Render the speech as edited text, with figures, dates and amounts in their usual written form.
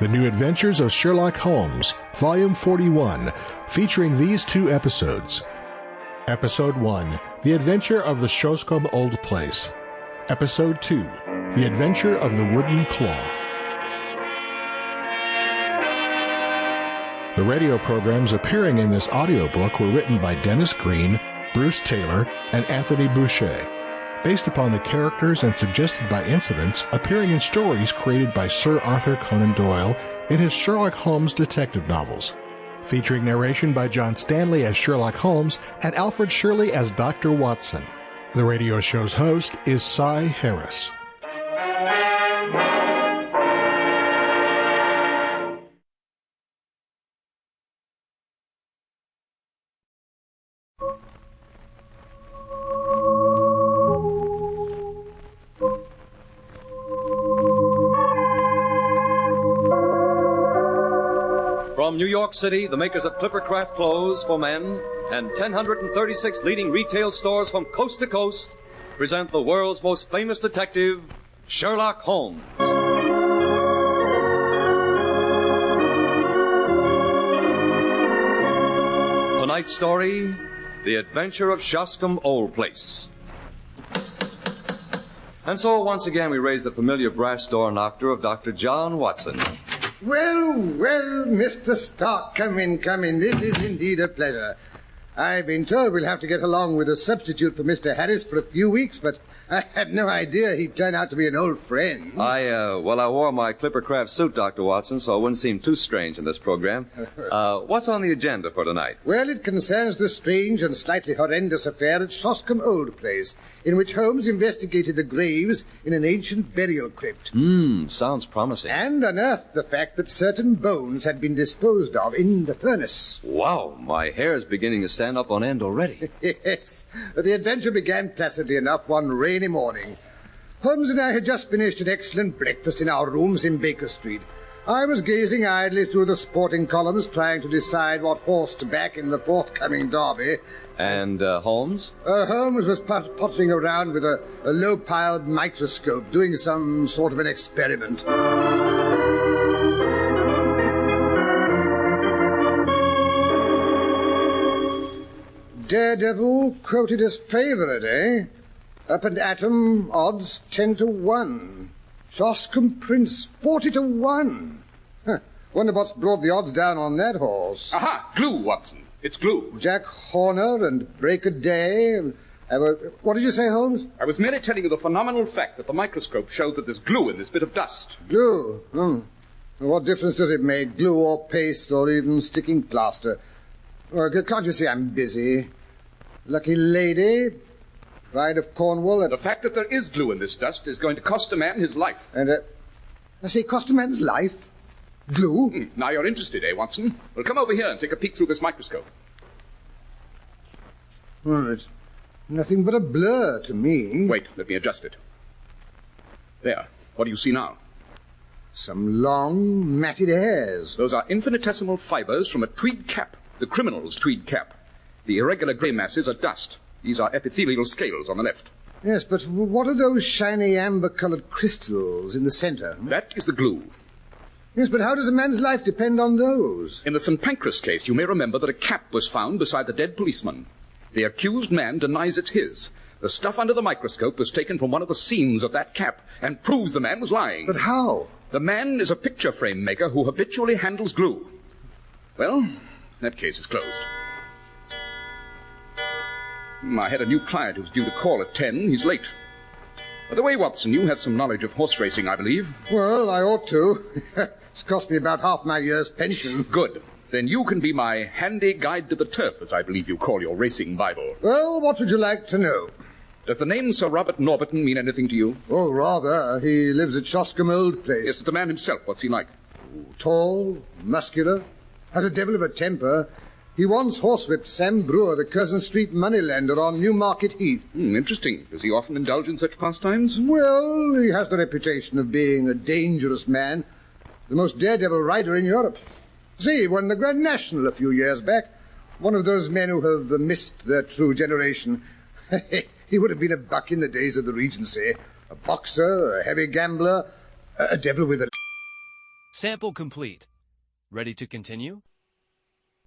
The New Adventures of Sherlock Holmes, Volume 41, featuring these two episodes. Episode 1, The Adventure of the Shoscombe Old Place. Episode 2, The Adventure of the Wooden Claw. The radio programs appearing in this audiobook were written by Dennis Green, Bruce Taylor, and Anthony Bouche, based upon the characters and suggested by incidents appearing in stories created by Sir Arthur Conan Doyle in his Sherlock Holmes detective novels, featuring narration by John Stanley as Sherlock Holmes and Alfred Shirley as Dr. Watson. The radio show's host is Cy Harris. From New York City, the makers of Clippercraft clothes for men and 1,036 leading retail stores from coast to coast present the world's most famous detective, Sherlock Holmes. Tonight's story, The Adventure of Shoscombe Old Place. And so once again we raise the familiar brass door knocker of Dr. John Watson. Well, Mr. Stark, come in. This is indeed a pleasure. I've been told we'll have to get along with a substitute for Mr. Harris for a few weeks, but I had no idea he'd turn out to be an old friend. I wore my Clippercraft suit, Dr. Watson, so it wouldn't seem too strange in this program. What's on the agenda for tonight? Well, it concerns the strange and slightly horrendous affair at Shoscombe Old Place, in which Holmes investigated the graves in an ancient burial crypt. Sounds promising. And unearthed the fact that certain bones had been disposed of in the furnace. Wow, my hair's beginning to stand up on end already. Yes. The adventure began placidly enough one rainy morning. Holmes and I had just finished an excellent breakfast in our rooms in Baker Street. I was gazing idly through the sporting columns, trying to decide what horse to back in the forthcoming derby. And Holmes? Holmes was pottering around with a low-piled microscope, doing some sort of an experiment. Daredevil quoted as favourite, eh? Up and atom, odds 10-1. Shoscombe Prince, 40-1. Wonder what's brought the odds down on that horse. Aha! Glue, Watson. It's glue. Jack Horner and Break a Day. What did you say, Holmes? I was merely telling you the phenomenal fact that the microscope showed that there's glue in this bit of dust. Glue? What difference does it make? Glue or paste or even sticking plaster? Can't you see I'm busy? Lucky lady, pride of Cornwall. The fact that there is glue in this dust is going to cost a man his life. And, I say, cost a man's life? Glue? Now you're interested, eh, Watson? Well, come over here and take a peek through this microscope. Well, it's nothing but a blur to me. Wait, let me adjust it. There. What do you see now? Some long, matted hairs. Those are infinitesimal fibers from a tweed cap, the criminal's tweed cap. The irregular grey masses are dust. These are epithelial scales on the left. Yes, but what are those shiny amber-coloured crystals in the centre? That is the glue. Yes, but how does a man's life depend on those? In the St. Pancras case, you may remember that a cap was found beside the dead policeman. The accused man denies it's his. The stuff under the microscope was taken from one of the seams of that cap and proves the man was lying. But how? The man is a picture frame maker who habitually handles glue. Well, that case is closed. I had a new client who's due to call at 10. He's late. By the way, Watson, you have some knowledge of horse racing, I believe. Well, I ought to. It's cost me about half my year's pension. Good. Then you can be my handy guide to the turf, as I believe you call your racing Bible. Well, what would you like to know? Does the name Sir Robert Norberton mean anything to you? Oh, rather. He lives at Shoscombe Old Place. Yes, the man himself. What's he like? Tall, muscular, has a devil of a temper. He once horsewhipped Sam Brewer, the Curzon Street moneylender on Newmarket Heath. Interesting. Does he often indulge in such pastimes? Well, he has the reputation of being a dangerous man. The most daredevil rider in Europe. See, he won the Grand National a few years back. One of those men who have missed their true generation. He would have been a buck in the days of the Regency. A boxer, a heavy gambler, a devil with a... Sample complete. Ready to continue?